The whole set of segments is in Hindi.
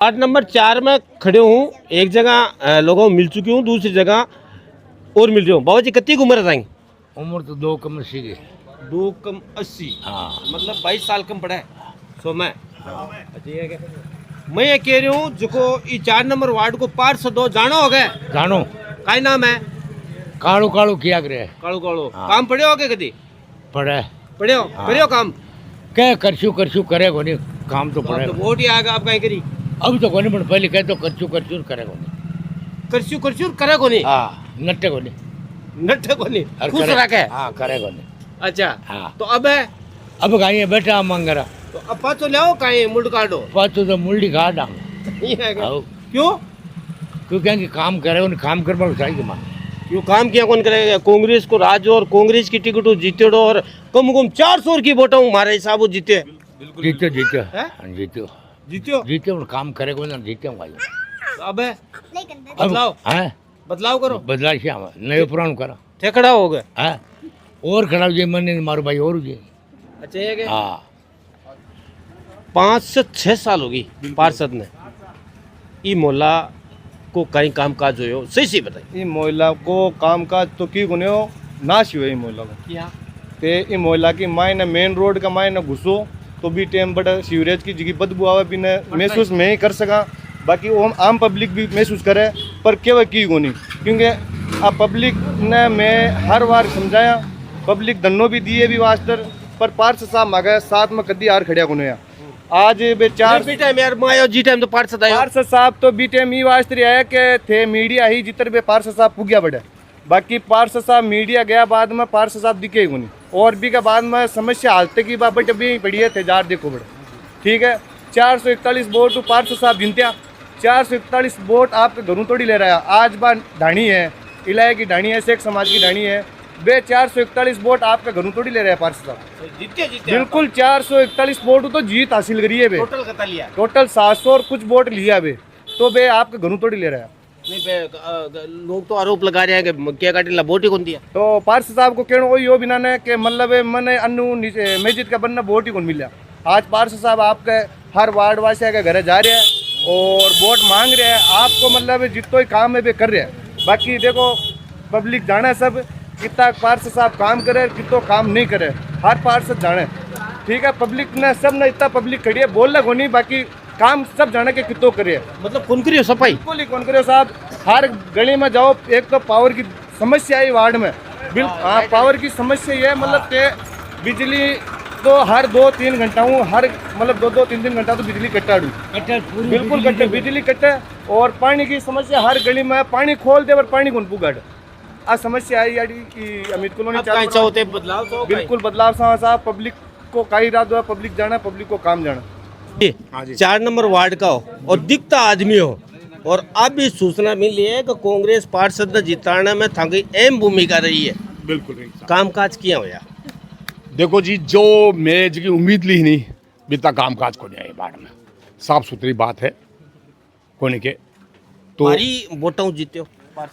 वार्ड नंबर 4 में खड़े हूँ। एक जगह लोगों को मिल चुकी हूँ, दूसरी जगह और मिल रही हूँ। बाबा जी कितनी उम्र है? उम्र तो 2 कम सी है। 2 कम 80। हाँ मतलब 22 साल कम पड़ा है। सो मैं ये कह रही हूँ जो ये 4 नंबर वार्ड को पार्षद हो जानो हो गए। जानो काई नाम है? कालू कालू किया करे। कालू कालू। हाँ। काम पड़े हो के कदी? पड़े पड़े हो? हाँ। करियो काम? क्या करछू करछू करेगो नहीं, काम तो तो पड़े। अब तो वोट ही आएगा, आप कहीं करी? अब तो कोनी, पर पहले कह तो करछू करछू करेगो नहीं। करस्यू करस्यू करे को नहीं? हाँ नट्टे को नहीं, नट्ठे को नहीं, और खुश करे- रखे। हाँ करेगो नहीं। अच्छा हाँ तो अब है अब कहीं बैठा मंगरा तो अब पाछो ले कहीं मुंड काटो। पाछू तो मुल्डी घाट आऊँ। ये है क्या? आओ क्यों? क्योंकि काम करे उन्हें काम करवा चाहिए मान। क्यों काम किया कौन करेगा? कांग्रेस को राज और कांग्रेस की टिकट जीते और कम 400 की वोट हमारे हिसाब जीते। जीतो जीतो हैं? हाँ, जीतो जीत्यो जीतो उन्हें काम करेगो ना, जीतो भाई। अब है बदलाव, है बदलाव करो। बदला श्याम नयो पुराण करा थे खड़ा हो गए। है और खड़ा जी मन मारो भाई और जी। अच्छा ये क्या? हाँ 5 से 6 साल होगी पार्षद ने ई मोहल्ला को कहीं काम काज हो सही सही बताइए। ये मोहल्ला को कामकाज तो की गुने हो नाश हुए मोहल्ला को क्या? ते ये मोहल्ला की मायने मेन रोड का मायने घुसो तो भी टाइम बड़ा सीवरेज की जगह बदबू आवे भी ने महसूस मैं ही कर सका, बाकी वो हम आम पब्लिक भी महसूस करे पर केवल की गुनी क्योंकि अब पब्लिक ने मैं हर बार समझाया, पब्लिक धन्नो भी दिए भी वास्तर पर पार्षद साहब मांगे साथ में कदी यार खड़िया गुने आज बे चार यार मायो जी टाइम तो पार्षद आयो। पार्षद साहब तो बी टाइम ये वास्ते आया कि थे मीडिया ही जितर बे पार्षद साहब पुगिया बड़े, बाकी पार्षद साहब मीडिया गया बाद में पार्षद साहब दिखे ही नहीं और भी के बाद में समस्या हालते की बाबा अभी पड़ी है थे जार देखो बड़े ठीक है। 441 वोट तो पार्षद साहब जिनत्या 441 वोट आपके घरों थोड़ी ले रहा है। आज बार ढाणी है, इलाके की ढाणी है, शेख समाज की ढाणी है, वे 441 वोट आपके घरों थोड़ी ले रहे हैं पार्षद साहब। जीते बिल्कुल 441 वोट तो जीत हासिल करी है बे, टोटल कितना लिया? टोटल 700 और कुछ वोट लिया बे, तो बे आपके घरों थोड़ी ले रहा है। नहीं लोग तो आरोप लगा रहे हैं कि क्या काटे वोट ही कौन दिया। तो पार्षद साहब को कहना वही हो बिना ने कि मतलब मैंने अन्नू मस्जिद का बनना वोट ही कौन मिला। आज पार्षद साहब आपके हर वार्ड वासिया के घर जा रहे हैं और वोट मांग रहे हैं आपको, मतलब जितो ही काम है वे कर रहे हैं। बाकी देखो पब्लिक जाने सब कितना पार्षद साहब काम करे कितो काम नहीं करे, हर पार्षद जाने ठीक है। पब्लिक ने सब ने इतना पब्लिक खड़ी है बोल लग नहीं, बाकी काम सब जाने के कितो करे। मतलब कौन करियो सफाई? बिल्कुल ही कौन करो साहब, हर गली में जाओ एक तो पावर की समस्या है वार्ड में। हाँ पावर की समस्या ये है मतलब के बिजली तो हर 2-3 घंटा हूँ, हर मतलब 2-3 घंटा तो बिजली कट्टा डू बिल्कुल कट्टे बिजली कट्टे। और पानी की समस्या हर गली में, पानी खोल दे पर पानी कौन पुगाड़ आ समस्या आई यानी कि अमित कॉलोनी चाहते बदलाव तो बिल्कुल बदलाव साहब पब्लिक को का इरादा है, पब्लिक जाना पब्लिक को काम जाना। 4 नंबर वार्ड का हो और दिखता आदमी हो और अब भी सूचना मिली है कि कांग्रेस पार्षद ने जिताने में थाकी अहम भूमिका रही है। बिल्कुल नहीं साहब। कामकाज किया होया? देखो जी जो मैं जी उम्मीद ली ही नहीं बीता काम काज को नहीं बाढ़ में साफ सुथरी बात है कोने के तो भारी वोटों जीते हो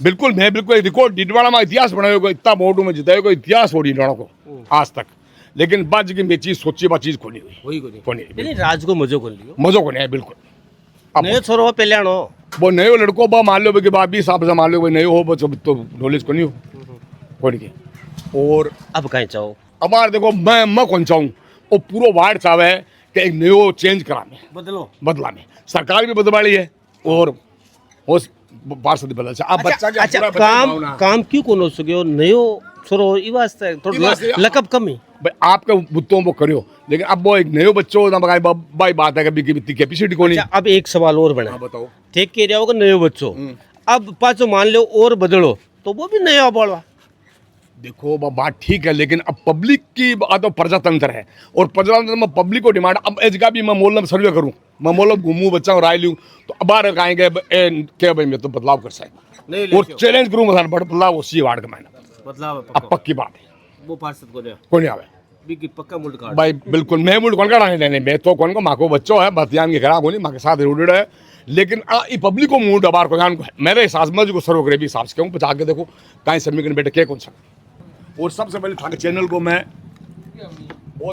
बिल्कुल मैं बिल्कुल रिकॉर्ड डिडवाड़ा में इतिहास बनाए को इतना वोटों में जिताए को इतिहास हो डिडवाड़ा को आज तक, लेकिन बाद की मैं चीज सोची बात चीज को नहीं हुई को नहीं राज को मजो कर लियो मजो को नहीं है बिल्कुल। अब नयो छोरो हो पहले आनो वो नयो लड़को बा मान लो कि बाप भी साहब से मान लो नयो हो बस तो नॉलेज को नहीं हो कोने के। और अब कहीं चाहो हमारे देखो मैं कौन चाहूँ वो पूरा वार्ड चाहे कि एक नयो चेंज करा में बदला में सरकार भी बदलाड़ी है और उस पार्षद बदल से आप बच्चा के अच्छा काम क्यों कौन हो सके नयो छोरो ई वास्ते थोड़ा लकब कमी भाई आपके बुत्तों वो करियो, लेकिन अब वो एक नयो बच्चों ना बगाई बाई बात है कभी की कैपेसिटी को नहीं। अब एक सवाल और बना बताओ ठीक कह रहा होगा नयो बच्चों अब पाचो मान लो और बदलो तो वो भी नया बोलवा। देखो बात ठीक है, लेकिन अब पब्लिक की बात तो प्रजातंत्र है और प्रजातंत्र में पब्लिक को डिमांड अब एज का भी मैं मोहल्ला में सर्वे करूँ, मैं मोहल्ला में घूमूँ बच्चा और राय लूँ तो अब बार आएंगे क्या भाई मैं तो बदलाव कर सकता और चैलेंज करूँ बदलाव उसी वार्ड का मैंने बदलाव अब पक्की बात है वो पार्षद को कौन नहीं आवे पक्का मुल्क भाई बिल्कुल मैं मुल्क कौन का लेने मैं तो कौन को माँ को बच्चों है बतियान की खराब होनी माँ के साथ रूडेड है, लेकिन ये पब्लिक को मूड अबार को मेरे हिसाब में जो सर्व करे भी हिसाब से कहूँ जाके देखो कहीं समीकरण बैठे क्या कौन सा। और सबसे पहले थाने चैनल को मैं